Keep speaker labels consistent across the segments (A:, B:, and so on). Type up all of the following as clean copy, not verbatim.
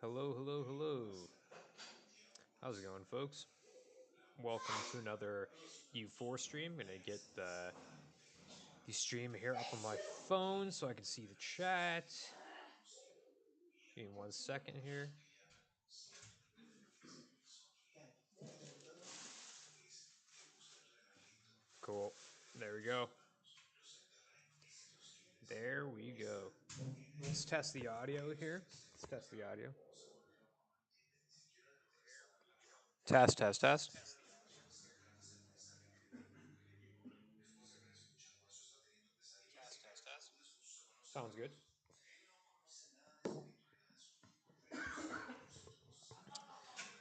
A: Hello, hello, hello. How's it going, folks? Welcome to another EU4 stream. I'm gonna get the stream here up on my phone so I can see the chat. Give me 1 second here. Cool. There we go. There we go. Let's test the audio here. Let's test the audio. Test, test, test. Sounds good.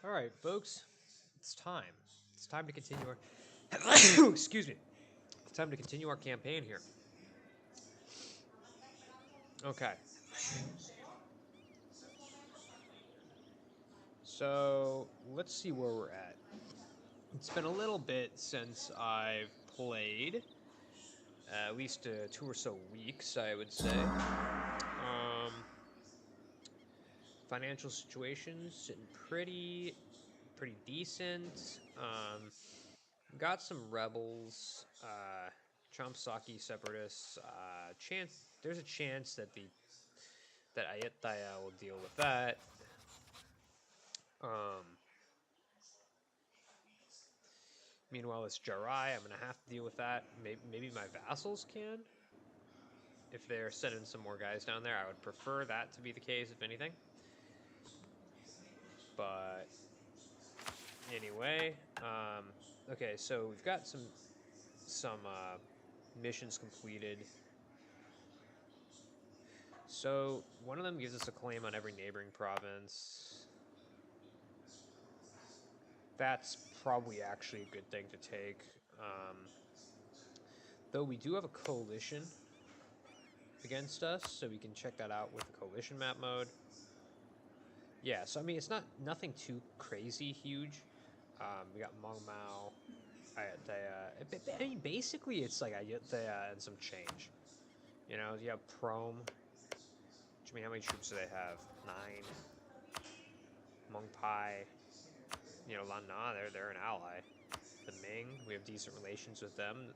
A: All right, folks. It's time. It's time to continue our. Excuse me. It's time to continue our campaign here. Okay. So let's see where we're at. It's been a little bit since I've played, at least 2 or so weeks, I would say. Financial situation's sitting pretty decent. Got some rebels, Champsaki separatists. There's a chance that Ayutthaya will deal with that. Meanwhile, it's Jarai. I'm gonna have to deal with that. Maybe my vassals can, if they're sending some more guys down there. I would prefer that to be the case, if anything. But anyway, okay. So we've got some missions completed. So one of them gives us a claim on every neighboring province. That's probably actually a good thing to take. Though we do have a coalition against us, so we can check that out with the coalition map mode. Yeah, so I mean, it's nothing too crazy huge. We got Mong Mao, Ayutthaya. I mean, basically, it's like Ayutthaya and some change. You know, you have Prom. I mean, how many troops do they have? 9. Mong Pai. You know, Lan Na, they're an ally. The Ming, we have decent relations with them.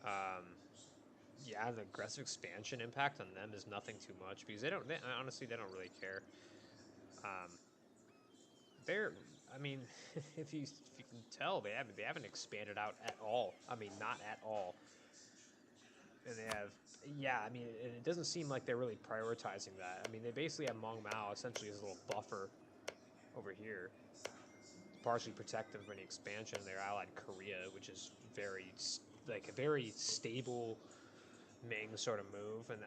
A: Yeah, the aggressive expansion impact on them is nothing too much because honestly, they don't really care. I mean, if you can tell, they haven't expanded out at all. I mean, not at all. And they have, yeah. I mean, it doesn't seem like they're really prioritizing that. I mean, they basically have Mong Mao essentially as a little buffer over here, partially protective of any expansion. They're allied Korea, which is a very stable Ming sort of move, and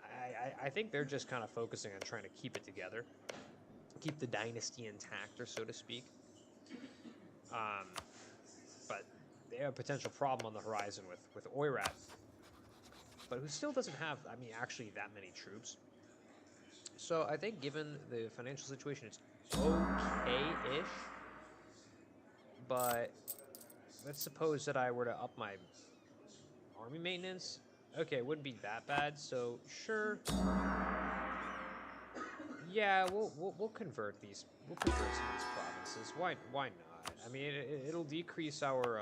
A: I think they're just kind of focusing on trying to keep it together, keep the dynasty intact, or so to speak. But they have a potential problem on the horizon with Oirat, but who still doesn't have, I mean, actually that many troops. So I think given the financial situation, it's okay-ish. But let's suppose that I were to up my army maintenance. Okay, it wouldn't be that bad. So sure. Yeah, we'll convert these. We'll convert some of these provinces. Why not? I mean, it'll decrease our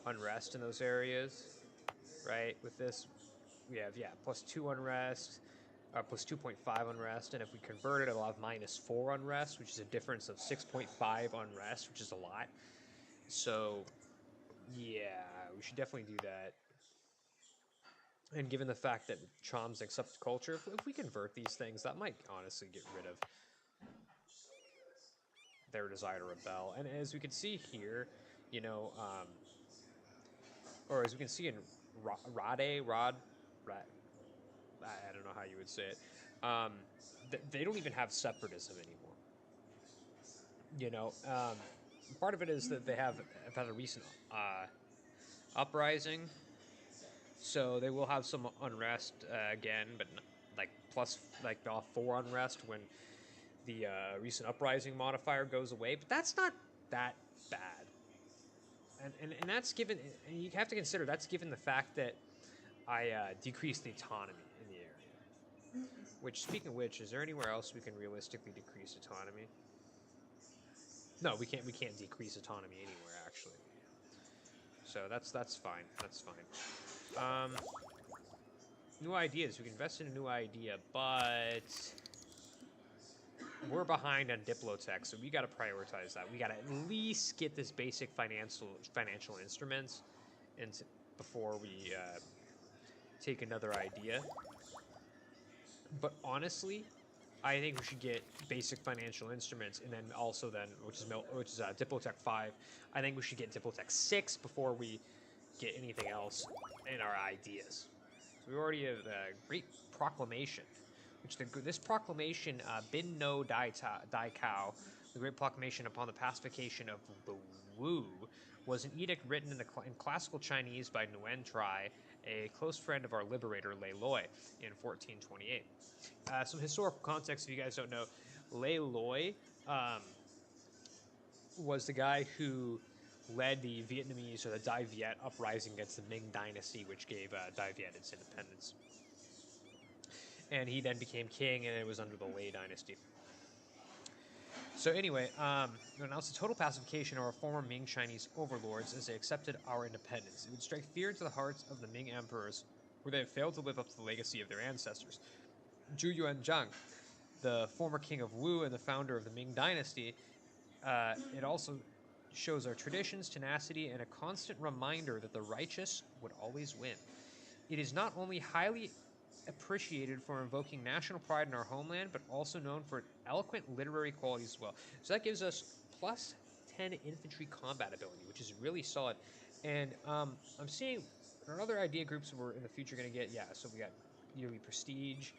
A: unrest in those areas, right? With this, we have +2 unrest, plus 2.5 unrest, and if we convert it, it'll have -4 unrest, which is a difference of 6.5 unrest, which is a lot. So, yeah, we should definitely do that. And given the fact that Chom's accepted culture, if we convert these things, that might honestly get rid of their desire to rebel. And as we can see here, you know, or as we can see in Rod, I don't know how you would say it. They don't even have separatism anymore. You know, part of it is that they have had a recent uprising, so they will have some unrest again, but they'll have 4 unrest when the recent uprising modifier goes away. But that's not that bad, and that's given. And you have to consider that's given the fact that I decreased the autonomy in the area. Which, speaking of which, is there anywhere else we can realistically decrease autonomy? No, we can't. We can't decrease autonomy anywhere actually. So that's fine. That's fine. New ideas. We can invest in a new idea, but we're behind on Diplotech, so we got to prioritize that. We got to at least get this basic financial instruments, and before we take another idea. But honestly, I think we should get basic financial instruments, and then also which is Diplotech 5. I think we should get Diplotech 6 before we get anything else in our ideas. So we already have a great proclamation, which this proclamation, Bin no Dai Kao, the great proclamation upon the pacification of the Wu, was an edict written in classical Chinese by Nguyen Trai, a close friend of our liberator Lei Loi, in 1428. Some historical context, if you guys don't know, Lei Loi was the guy who led the Vietnamese, or the Dai Viet, uprising against the Ming Dynasty, which gave Dai Viet its independence. And he then became king, and it was under the Lei Dynasty. So anyway, it announced a total pacification of our former Ming Chinese overlords as they accepted our independence. It would strike fear into the hearts of the Ming emperors, where they had failed to live up to the legacy of their ancestors. Zhu Yuanzhang, the former king of Wu and the founder of the Ming Dynasty, it also shows our traditions, tenacity, and a constant reminder that the righteous would always win. It is not only highly appreciated for invoking national pride in our homeland, but also known for its eloquent literary qualities as well. So that gives us plus 10 infantry combat ability, which is really solid. And I'm seeing other idea groups we're in the future going to get. Yeah, so we got yearly prestige,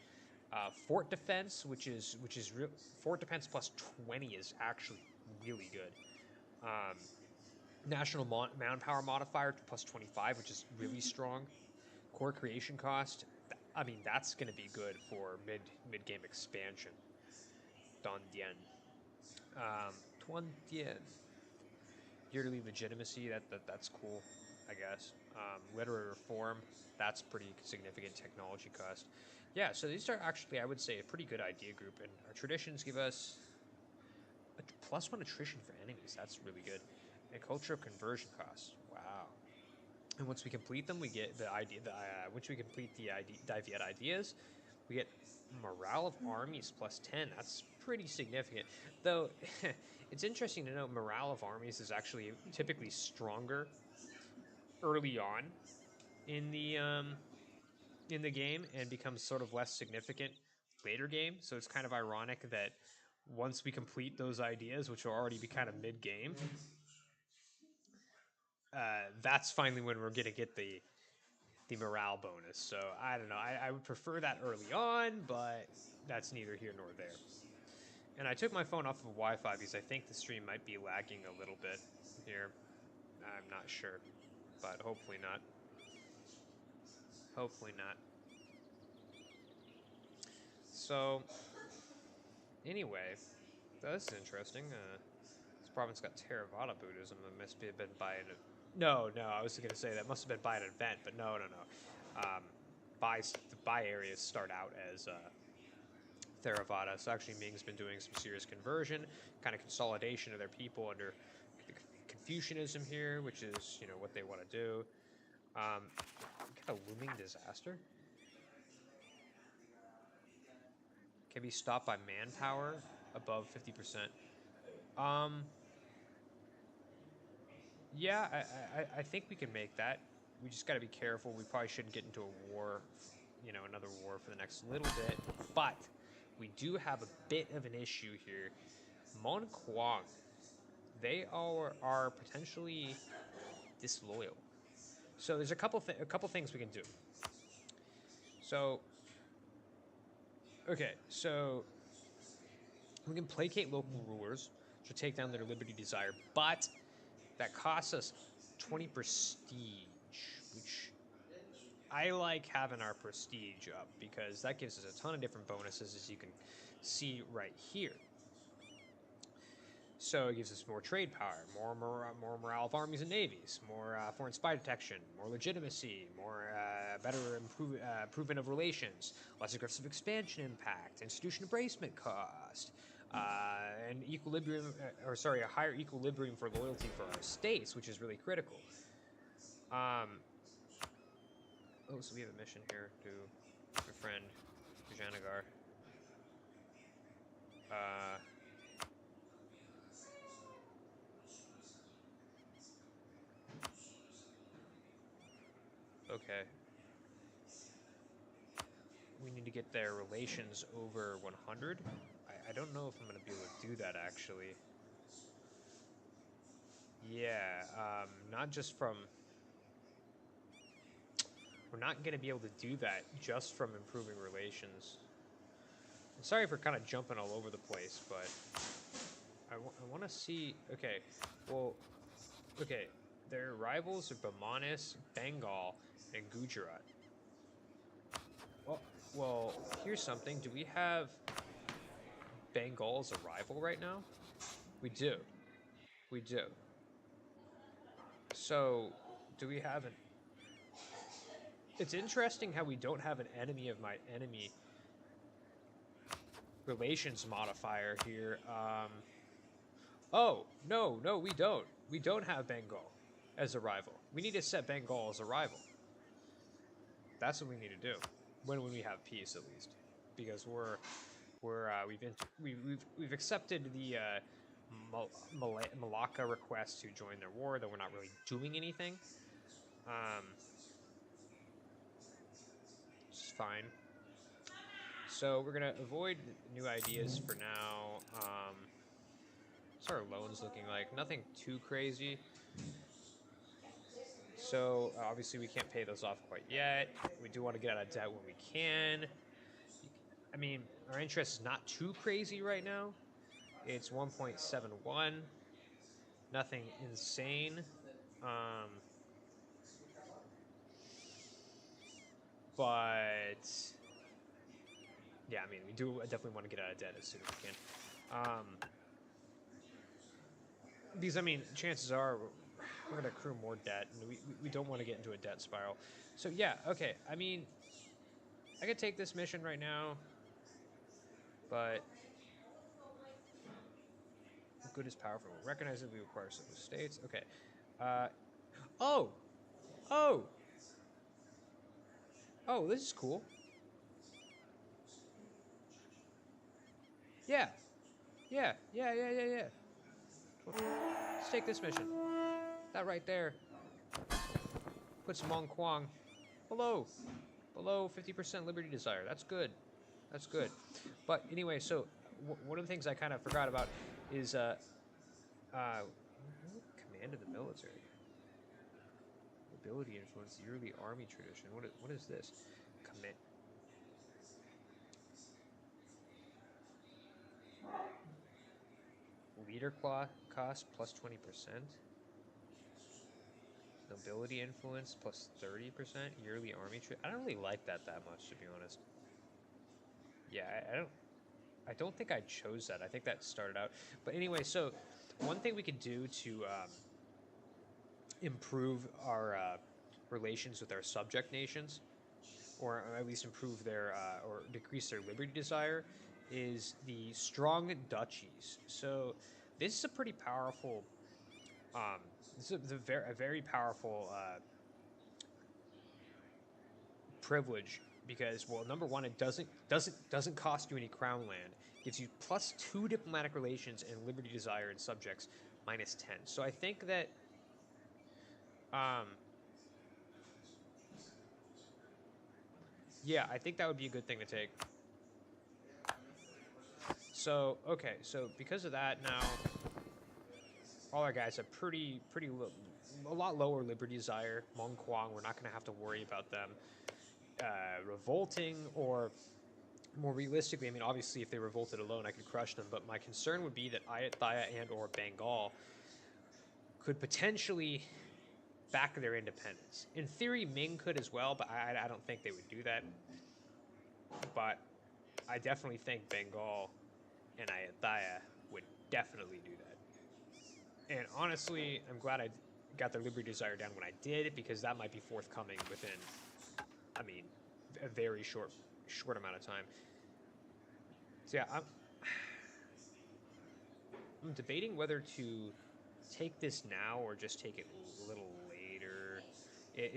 A: fort defense, which is real. Fort defense plus 20 is actually really good. National manpower modifier plus 25, which is really strong. Core creation cost, I mean, that's going to be good for mid game expansion. Don Dien. Tuan Dien. Yearly legitimacy, that's cool, I guess. Literary reform, that's pretty significant technology cost. Yeah, so these are actually, I would say, a pretty good idea group, and our traditions give us a +1 attrition for enemies. That's really good. And culture of conversion costs. Wow. And once we complete them, we get the idea. Once we complete the Dai Viet ideas, we get morale of armies plus 10. That's pretty significant. Though, it's interesting to note morale of armies is actually typically stronger early on in the game and becomes sort of less significant later game. So it's kind of ironic that once we complete those ideas, which will already be kind of mid game, that's finally when we're gonna get the morale bonus. So I don't know. I would prefer that early on, but that's neither here nor there. And I took my phone off of Wi-Fi because I think the stream might be lagging a little bit here. I'm not sure, but hopefully not. Hopefully not. So anyway, this is interesting. This province got Theravada Buddhism. It must have been by an... No, I was going to say that must have been by an event, but no. The Bai areas start out as Theravada. So actually Ming's been doing some serious conversion, kind of consolidation of their people under Confucianism here, which is, what they want to do. Got a looming disaster. Can be stopped by manpower above 50%. Yeah, I think we can make that. We just got to be careful. We probably shouldn't get into a war, another war for the next little bit. But we do have a bit of an issue here. Mon Quang, they are potentially disloyal. So there's a couple things we can do. So, okay, so we can placate local rulers to take down their liberty desire, but that costs us 20 prestige, which I like having our prestige up because that gives us a ton of different bonuses, as you can see right here. So it gives us more trade power, more morale of armies and navies, more foreign spy detection, more legitimacy, more better improvement of relations, less aggressive expansion impact, institution embracement cost, and equilibrium, a higher equilibrium for loyalty for our states, which is really critical. Oh, so we have a mission here to befriend Janagar. Okay. We need to get their relations over 100. I don't know if I'm going to be able to do that, actually. Yeah, not just from... We're not going to be able to do that just from improving relations. I'm sorry for kind of jumping all over the place, but I want to see... Okay, well... Okay, their rivals are Bamanis, Bengal, and Gujarat. Well, here's something. Do we have Bengal as a rival right now? We do. We do. So, do we have an... It's interesting how we don't have an enemy of my enemy relations modifier here. Oh, no, we don't. We don't have Bengal as a rival. We need to set Bengal as a rival. That's what we need to do when we have peace, at least, because we've accepted the Malacca request to join their war, though we're not really doing anything. Which is fine. So we're gonna avoid new ideas for now. What's our loans looking like? Nothing too crazy. So obviously we can't pay those off quite yet. We do want to get out of debt when we can. I mean, our interest is not too crazy right now. It's 1.71. Nothing insane. But yeah, I mean, we do definitely want to get out of debt as soon as we can. Because, I mean, chances are we're going to accrue more debt, and we don't want to get into a debt spiral. So, yeah, okay. I mean, I could take this mission right now, but good is powerful. Recognize that we require civil states. Okay. Oh, this is cool. Yeah. Let's take this mission. That right there. Put some Mong Kwang below 50% liberty desire. That's good. That's good. But anyway, so one of the things I kind of forgot about is command of the military. Ability influence yearly army tradition. What is this? Commit. Leader cost plus 20%. Nobility influence plus 30%. Yearly army tradition. I don't really like that much, to be honest. Yeah, I don't think I chose that. I think that started out. But anyway, so one thing we could do to improve our relations with our subject nations, or at least improve their or decrease their liberty desire, is the strong duchies. So this is a pretty powerful. This is a very powerful privilege because, well, number one, it doesn't cost you any crown land. Gives you +2 diplomatic relations and liberty desire and subjects -10. So I think that yeah, I think that would be a good thing to take. So, okay, so because of that, now all our guys have a lot lower liberty desire. Mong Kwang, we're not going to have to worry about them revolting, or more realistically, I mean, obviously, if they revolted alone, I could crush them, but my concern would be that Ayutthaya and or Bengal could potentially back their independence. In theory, Ming could as well, but I don't think they would do that. But I definitely think Bengal and Ayutthaya would definitely do that. And honestly, I'm glad I got their liberty desire down when I did, because that might be forthcoming within a very short amount of time. So yeah, I'm debating whether to take this now or just take it a little later.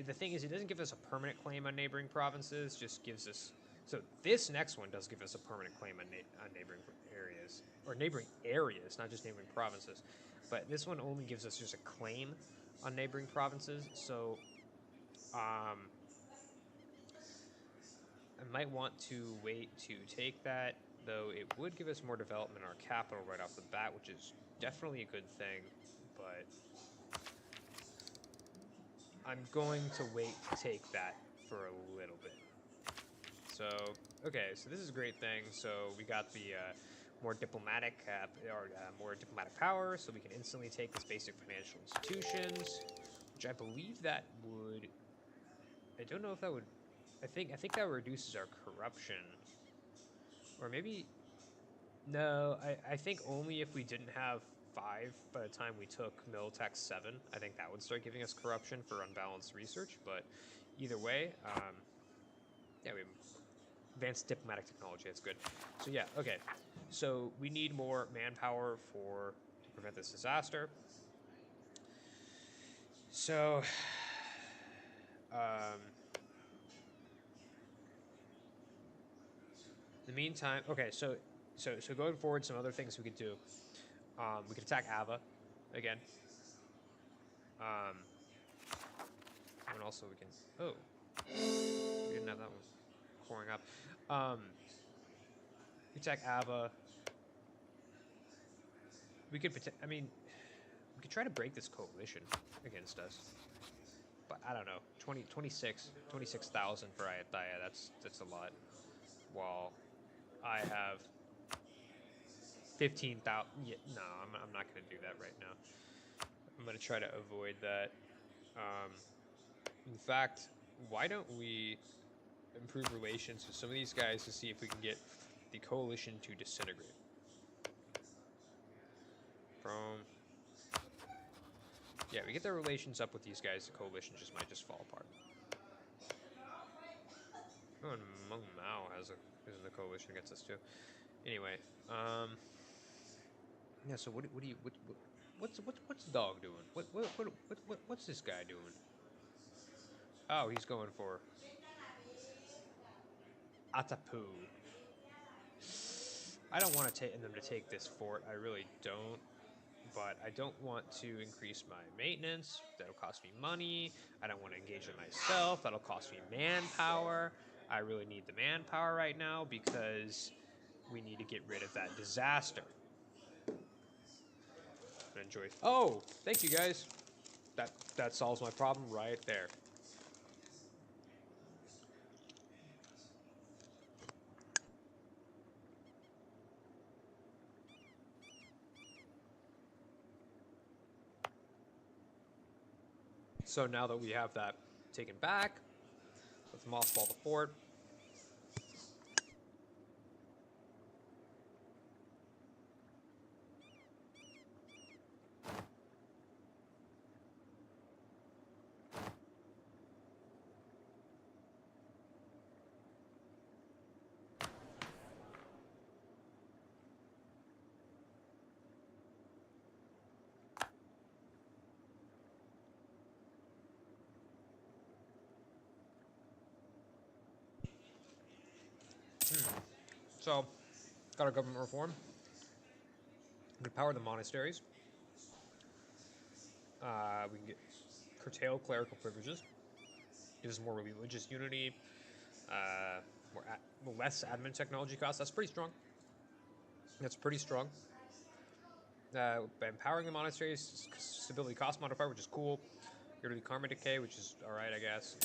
A: The thing is, it doesn't give us a permanent claim on neighboring provinces. Just gives us. So this next one does give us a permanent claim on neighboring areas, or neighboring areas, not just neighboring provinces. But this one only gives us just a claim on neighboring provinces. So I might want to wait to take that, though it would give us more development in our capital right off the bat, which is definitely a good thing, but I'm going to wait to take that for a little bit. So, okay, so this is a great thing. So we got the more diplomatic more diplomatic power, so we can instantly take this basic financial institutions, which I believe that would. I don't know if that would. I think that reduces our corruption, or maybe. No, I think only if we didn't have 5 by the time we took Militech 7. I think that would start giving us corruption for unbalanced research, but either way, yeah, we have advanced diplomatic technology, that's good. So yeah, okay. So we need more manpower to prevent this disaster. So, in the meantime, okay, so going forward, some other things we could do. We could attack Ava again. And also we can. Oh, we didn't have that one pouring up. We attack Ava. We could. I mean, we could try to break this coalition against us. But I don't know. 26,000 for Ayatthaya. That's a lot. While I have 15,000. Yeah, no, I'm not going to do that right now. I'm going to try to avoid that. In fact, why don't we improve relations with some of these guys to see if we can get the coalition to disintegrate? Yeah, we get their relations up with these guys, the coalition might fall apart. Oh, and Meng Mao is in the coalition against us too. Anyway, yeah. So what's the dog doing? What's this guy doing? Oh, he's going for Atapu. I don't want them to take this fort. I really don't. But I don't want to increase my maintenance. That'll cost me money. I don't want to engage it myself. That'll cost me manpower. I really need the manpower right now because we need to get rid of that disaster. Enjoy. Oh, thank you guys. That solves my problem right there. So now that we have that taken back, let's mothball the fort. So, got our government reform. We can power the monasteries. We can curtail clerical privileges. Gives us more religious unity. Less admin technology costs. That's pretty strong. Empowering the monasteries, stability cost modifier, which is cool. Get rid of the karma decay, which is alright, I guess.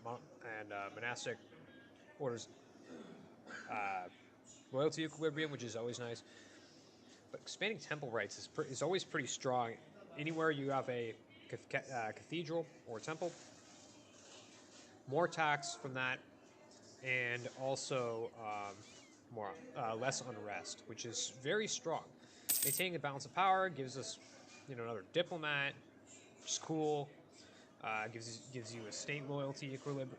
A: And monastic orders loyalty equilibrium, which is always nice. But expanding temple rights is always pretty strong. Anywhere you have a cathedral or temple, more tax from that, and also less unrest, which is very strong. Maintaining the balance of power gives us, another diplomat, which is cool. Gives you a state loyalty equilibrium.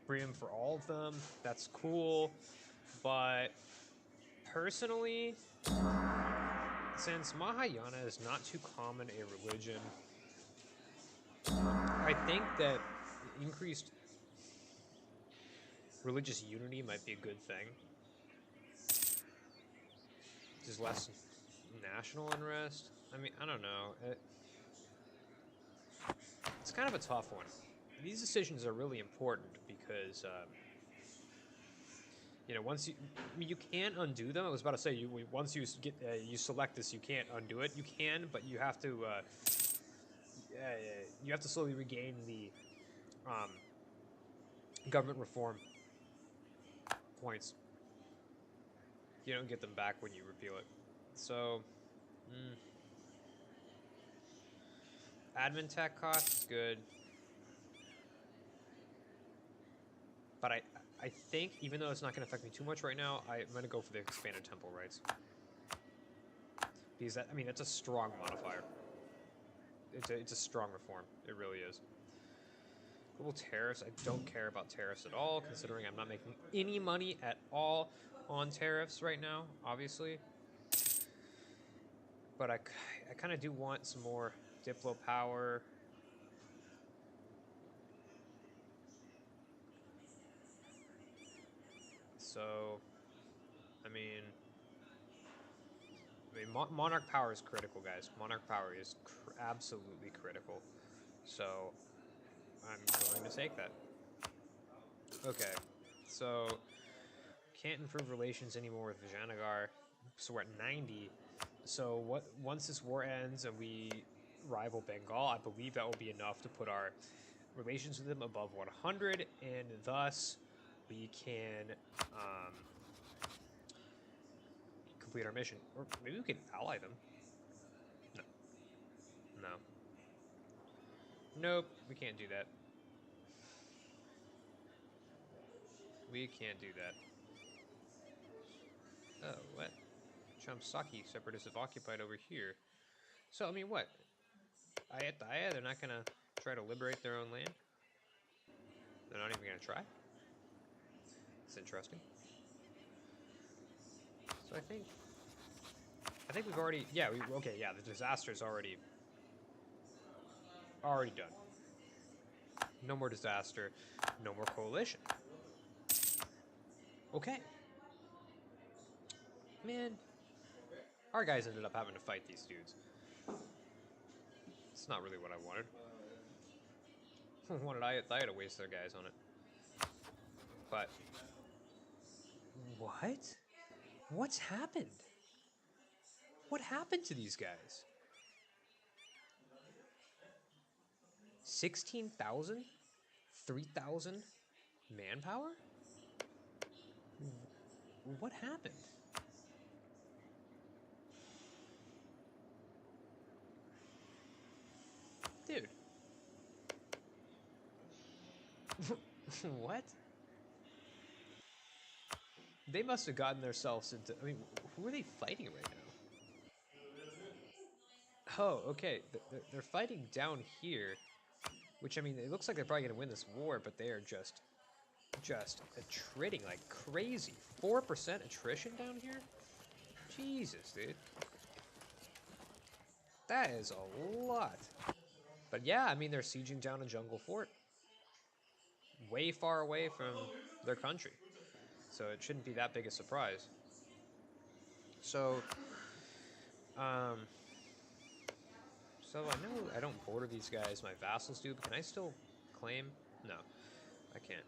A: freedom for all of them. That's cool. But personally, since Mahayana is not too common a religion, I think that increased religious unity might be a good thing. Just less national unrest. I mean, I don't know. It's kind of a tough one. These decisions are really important because, once you can't undo them. I was about to say, once you get you select this, you can't undo it. You can, but you have to slowly regain the um, government reform points. You don't get them back when you repeal it. So, admin tech cost is good, but I think even though it's not going to affect me too much right now, I'm going to go for the expanded temple rights because that's a strong modifier. It's a strong reform. It really is. Global tariffs. I don't care about tariffs at all, considering I'm not making any money at all on tariffs right now, obviously. But I kind of do want some more Diplo power. So, I mean, Monarch power is critical, guys. Monarch power is absolutely critical. So, I'm going to take that. Okay, so can't improve relations anymore with Vijayanagar. So we're at 90. So once this war ends and we rival Bengal, I believe that will be enough to put our relations with them above 100, and thus we can complete our mission. Or maybe we could ally them. No. No. Nope, we can't do that. We can't do that. Oh, what? Chamsaki separatists have occupied over here. So, I mean, what? Ayatthaya, they're not gonna try to liberate their own land? They're not even gonna try? It's interesting. So I think we've already, the disaster's already done. No more disaster, no more coalition. Okay. Man, our guys ended up having to fight these dudes. It's not really what I wanted. I wanted Ayatthaya to waste their guys on it. But what? What's happened? What happened to these guys? 16,000? 3,000 manpower? What happened? Dude. What? They must have gotten themselves into... I mean, who are they fighting right now? Oh, okay. They're fighting down here, which, I mean, it looks like they're probably going to win this war, but they are just attriting like crazy. 4% attrition down here? Jesus, dude. That is a lot. But yeah, I mean, they're sieging down a jungle fort. Way far away from their country. So it shouldn't be that big a surprise. So, so I know I don't border these guys, my vassals do, but can I still claim? No, I can't.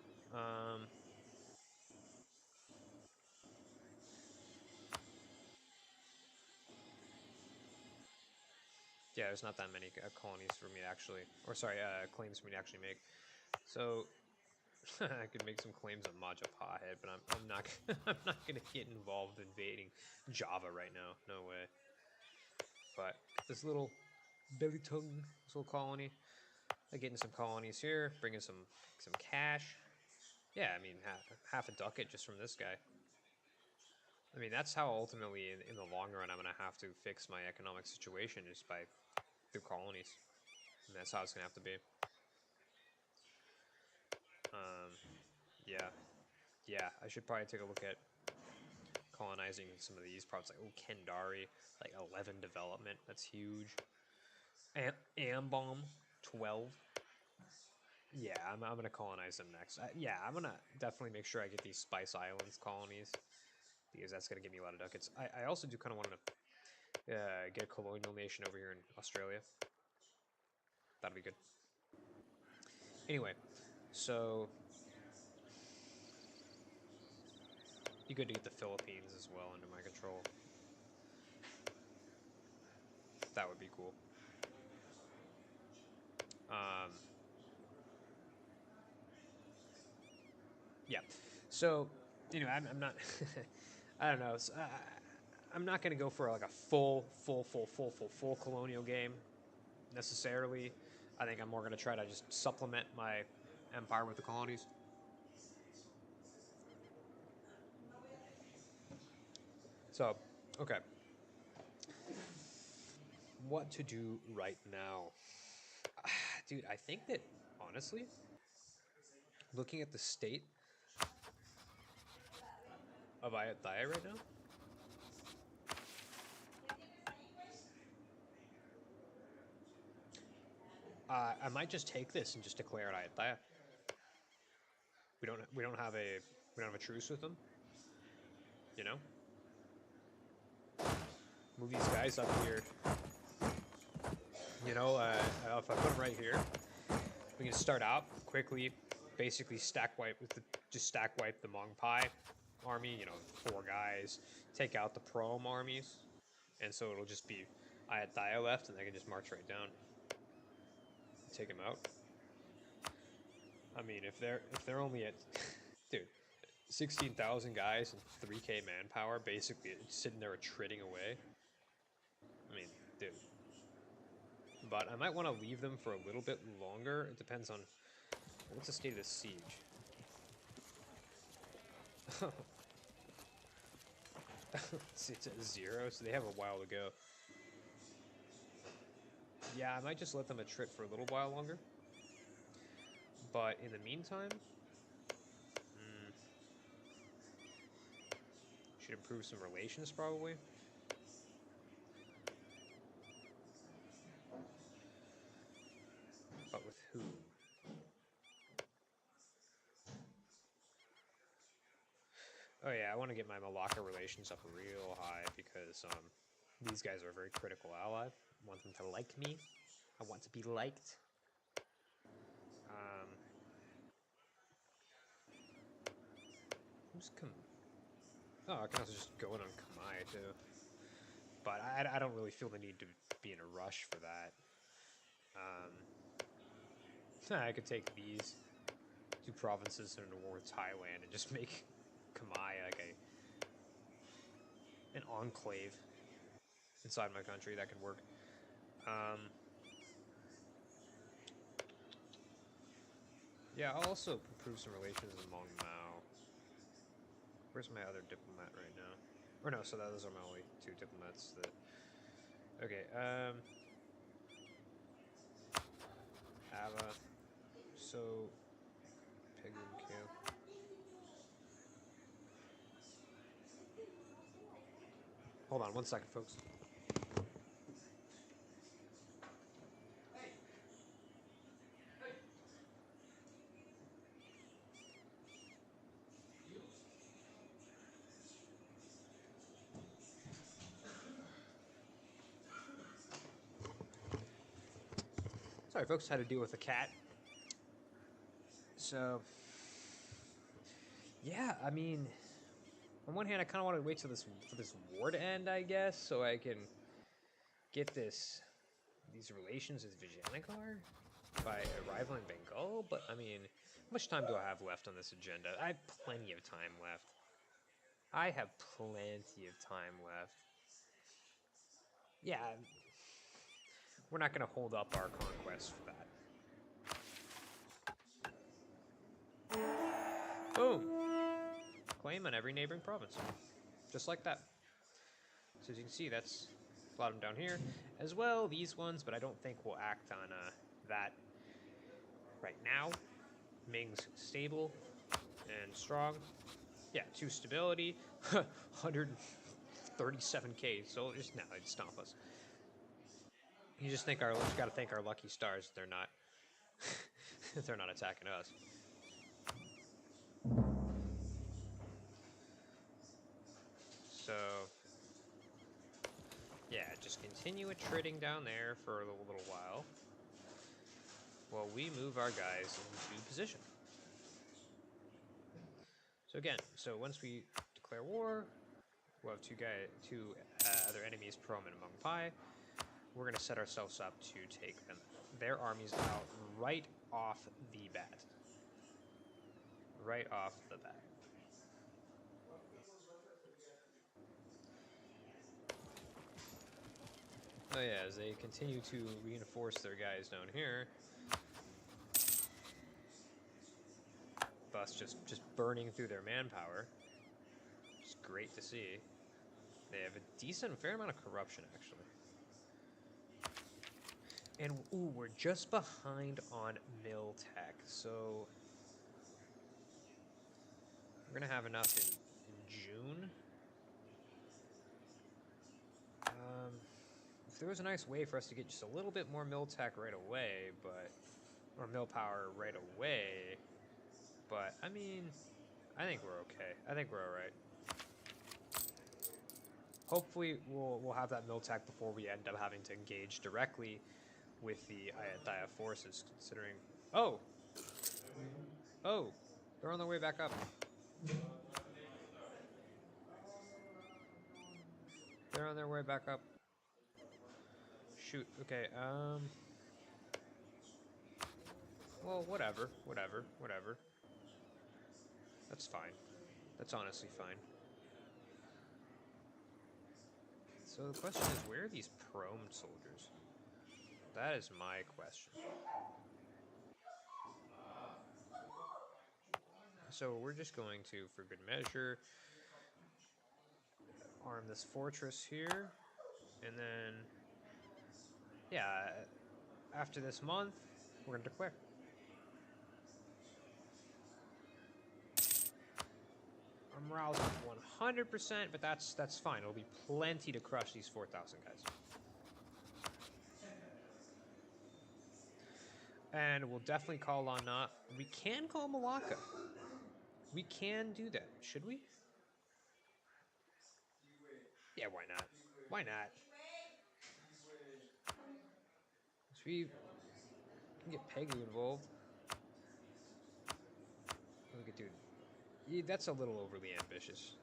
A: Yeah, there's not that many colonies for me to actually, or sorry, claims for me to actually make. So I could make some claims on Majapahit, but I'm not I'm not gonna get involved invading Java right now. No way. But this little Belitung, this little colony, getting some colonies here, bringing some cash. Yeah, I mean half a ducat just from this guy. I mean that's how ultimately in the long run I'm gonna have to fix my economic situation is by through colonies, and that's how it's gonna have to be. Yeah. Yeah, I should probably take a look at colonizing some of these parts, like, oh, Kendari, like 11 development, that's huge. Ambom, 12. Yeah, I'm gonna colonize them next. Yeah, I'm gonna definitely make sure I get these Spice Islands colonies, because that's gonna give me a lot of ducats. I also do kind of want to get a colonial nation over here in Australia. That'd be good. Anyway, so be good to get the Philippines as well under my control. That would be cool. Um, yeah. So, I'm not. I don't know. So, I'm not going to go for like a full colonial game necessarily. I think I'm more going to try to just supplement my empire with the colonies. So, okay. What to do right now? Dude, I think that, honestly, looking at the state of Ayutthaya right now, I might just take this and just declare it Ayutthaya. We don't have a truce with them. You know, move these guys up here. If I put them right here, we can start out quickly, basically just stack wipe the Mongpai army. 4 guys, take out the Prom armies, and so it'll just be Ayutthaya left, and they can just march right down, take them out. I mean, if they're only at, dude, 16,000 guys and 3K manpower, basically it's sitting there attriting away. I mean, dude. But I might want to leave them for a little bit longer. It depends on what's the state of the siege. It's at 0, so they have a while to go. Yeah, I might just let them attrit for a little while longer. But in the meantime, should improve some relations probably. But with who? Oh yeah, I want to get my Malacca relations up real high because these guys are a very critical ally. I want them to like me. I want to be liked. Who's Oh, I can also just go in on Kamai too. But I don't really feel the need to be in a rush for that. I could take these 2 provinces in a war with Thailand and just make Kamai like an enclave inside my country. That could work. Yeah, I'll also improve some relations among Mao. Where's my other diplomat right now? Or no, so those are my only 2 diplomats. Okay, Ava. So, Pegun Camp. Hold on 1 second, folks. Sorry, folks, had to deal with a cat. So, yeah, I mean, on one hand, I kind of want to wait for this war to end, I guess, so I can get these relations with Vijayanagar by arrival in Bengal. But I mean, how much time do I have left on this agenda? I have plenty of time left. I have plenty of time left. Yeah, we're not going to hold up our conquest for that. Boom. Claim on every neighboring province. Just like that. So as you can see, that's a lot of them down here. As well, these ones, but I don't think we'll act on that right now. Ming's stable. and strong. Yeah, 2 stability, 137k soldiers. No, they'd stomp us. You just think gotta thank our lucky stars. They're not. They're not attacking us. So, yeah, just continue attriting down there for a little while we move our guys into position. So again, once we declare war, we'll have two other enemies, Prom and Mung Pai. We're going to set ourselves up to take their armies out right off the bat. Right off the bat. Oh yeah, as they continue to reinforce their guys down here, thus just burning through their manpower. It's great to see. They have a fair amount of corruption, actually. And, ooh, we're just behind on mill tech, so we're going to have enough in June. If there was a nice way for us to get just a little bit more mill tech right away, or mill power right away, but, I mean, I think we're okay. I think we're alright. Hopefully, we'll have that mill tech before we end up having to engage directly with the Dai forces, considering... Oh! Oh! They're on their way back up. They're on their way back up. Shoot, okay, well, whatever. That's fine. That's honestly fine. So the question is, where are these Prom soldiers? That is my question. So we're just going to, for good measure, arm this fortress here, and then, yeah, after this month, we're going to declare. Our morale's not 100%, but that's fine. It'll be plenty to crush these 4,000 guys. And we'll definitely call on not. We can call Malacca. We can do that. Should we? Yeah, why not? Why not? So we can get Pegu involved. Look at dude. Yeah, that's a little overly ambitious.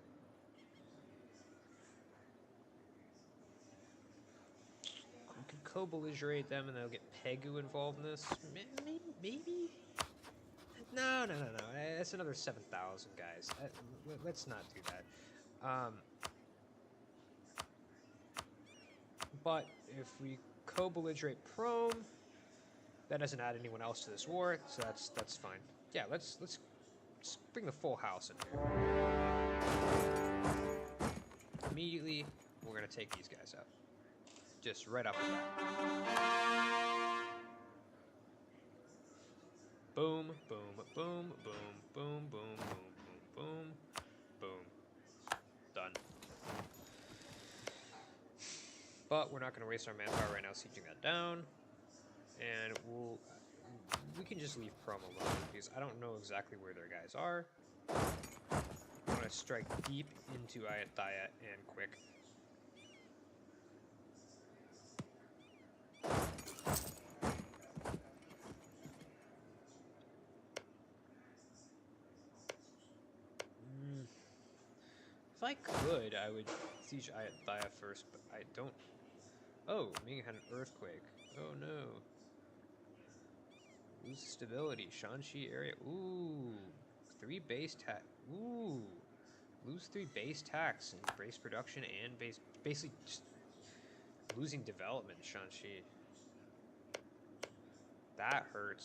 A: We could co-belligerate them and they'll get Pegu involved in this. Maybe? No. That's another 7,000 guys. Let's not do that. But if we co-belligerate Prom, that doesn't add anyone else to this war, so that's fine. Yeah, let's bring the full house in here. Immediately, we're gonna take these guys out. Just right up the bat. Boom, boom, boom, boom, boom, boom, boom, boom, boom. Done. But we're not going to waste our manpower right now sieging that down. And we can just leave Prom alone, because I don't know exactly where their guys are. I want to strike deep into Ayatthaya and quick. If I could, I would siege Ayatthaya first, but I don't. Oh, Ming had an earthquake. Oh no. Lose stability. Shanxi area. Ooh. 3 base tax. Ooh. Lose 3 base tax and base production and basically just losing development, Shanxi. That hurts.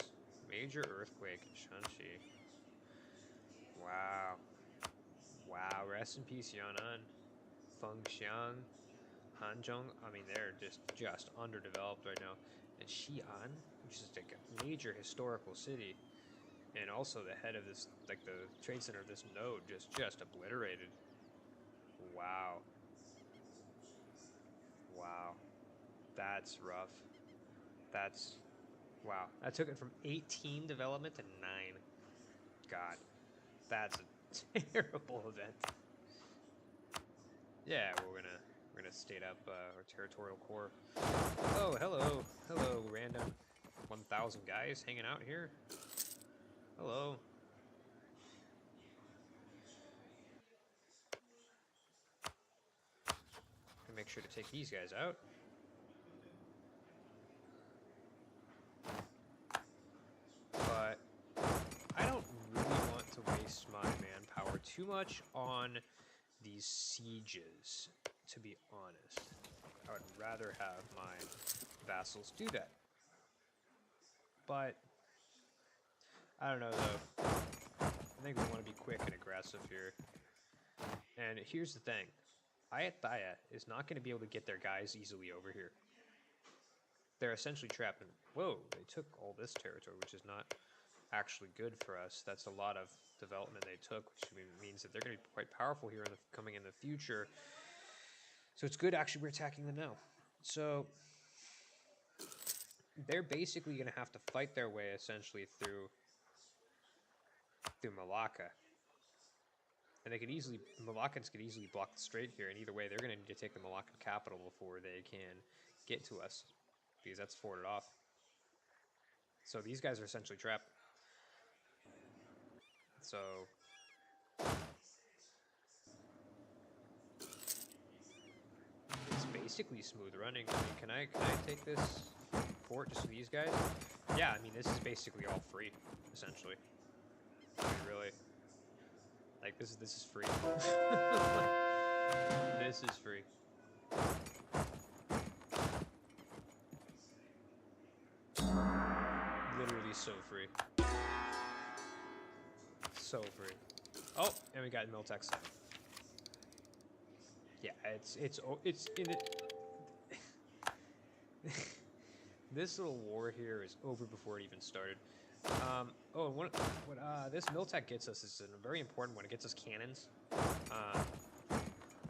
A: Major earthquake in Shanxi. Wow. Wow. Rest in peace, Yan'an. Fengxiang. Hanzhong, I mean, they're just underdeveloped right now. And Xi'an, which is like a major historical city. And also the head of this, like the trade center of this node, just obliterated. Wow. Wow. That's rough. That's wow. That took it from 18 development to 9. God, that's a terrible event. Yeah, we're gonna state up our territorial core. Oh, hello, random 1,000 guys hanging out here. Hello. Gonna make sure to take these guys out. But I don't really want to waste my manpower too much on these sieges, to be honest. I would rather have my vassals do that. But I don't know though. I think we want to be quick and aggressive here. And here's the thing. Dai is not going to be able to get their guys easily over here. They're essentially trapped in... Whoa, they took all this territory, which is not actually good for us. That's a lot of development they took, which means that they're going to be quite powerful here coming in the future. So it's good actually we're attacking them now. So they're basically going to have to fight their way essentially through Malacca. And they could easily, Moluccans could easily block the strait here, and either way, they're going to need to take the Moloccan capital before they can get to us, because that's forwarded off. So these guys are essentially trapped. So it's basically smooth running. I mean, can I take this fort just to these guys? Yeah, I mean, this is basically all free, essentially. I mean, really. Like, this is free. This is free. Literally so free. So free. Oh, and we got Miltex 7. Yeah, it's in it. This little war here is over before it even started. Oh, and what this Miltech gets us is a very important one. It gets us cannons,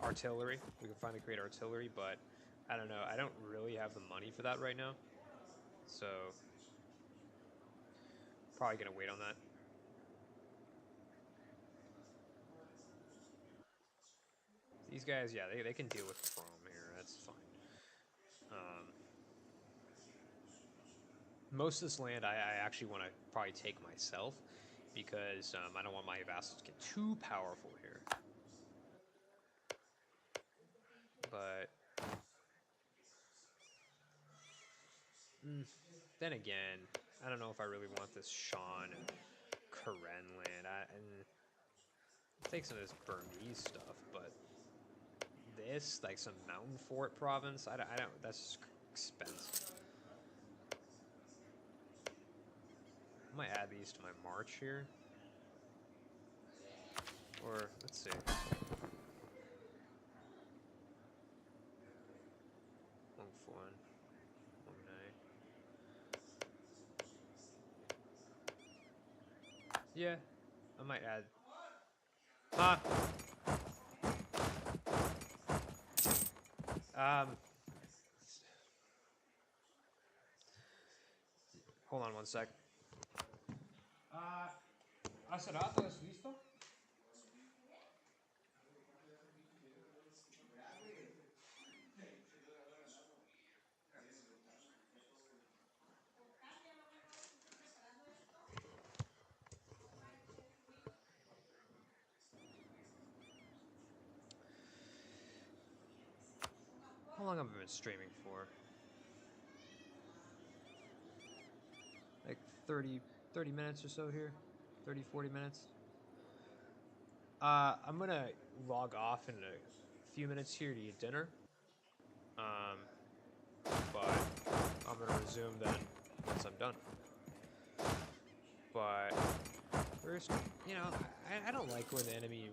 A: artillery. We can finally create artillery, but I don't know. I don't really have the money for that right now, so probably gonna wait on that. These guys, yeah, they can deal with chrome here. That's fine. Most of this land I actually want to probably take myself because I don't want my vassals to get too powerful here. But then again, I don't know if I really want this Shan and Karen land. And take some of this Burmese stuff, but this, like some mountain fort province, I don't that's expensive. I might add these to my march here. Or, let's see. Yeah, I might add. Hold on one sec. ¿Acerato es listo? How long have I been streaming for? Like 30 minutes or so here. 30, 40 minutes. I'm gonna log off in a few minutes here to eat dinner. But I'm gonna resume then once I'm done. But first, you know, I don't like when the enemy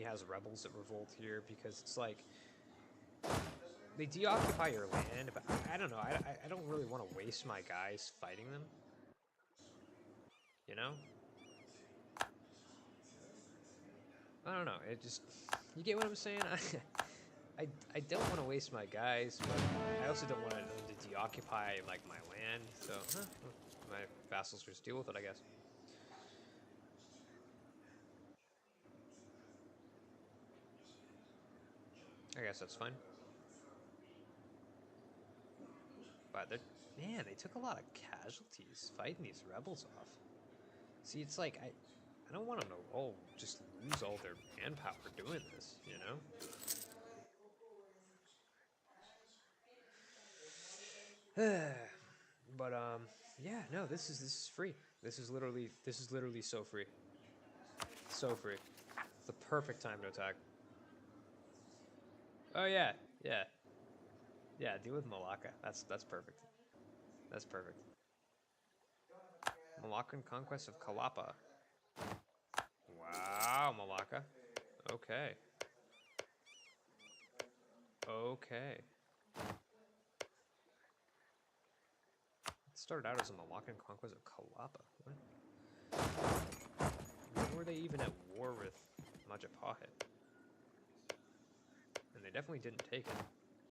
A: has rebels that revolt here, because it's like they deoccupy your land, but I don't know. I don't really want to waste my guys fighting them. You know? I don't know. It just, you get what I'm saying? I don't want to waste my guys, but I also don't want to deoccupy like my land. So my vassals just deal with it, I guess. I guess that's fine. But man, they took a lot of casualties fighting these rebels off. See, it's like I don't want them to all just lose all their manpower doing this, you know? But yeah, no, this is free. This is literally so free. So free. It's the perfect time to attack. Oh yeah, yeah. Yeah, deal with Malacca. That's perfect. That's perfect. Malaccan conquest of Kalapa. Wow, Malacca. Okay. Okay. It started out as a Malaccan conquest of Kalapa. When were they even at war with Majapahit? And they definitely didn't take it.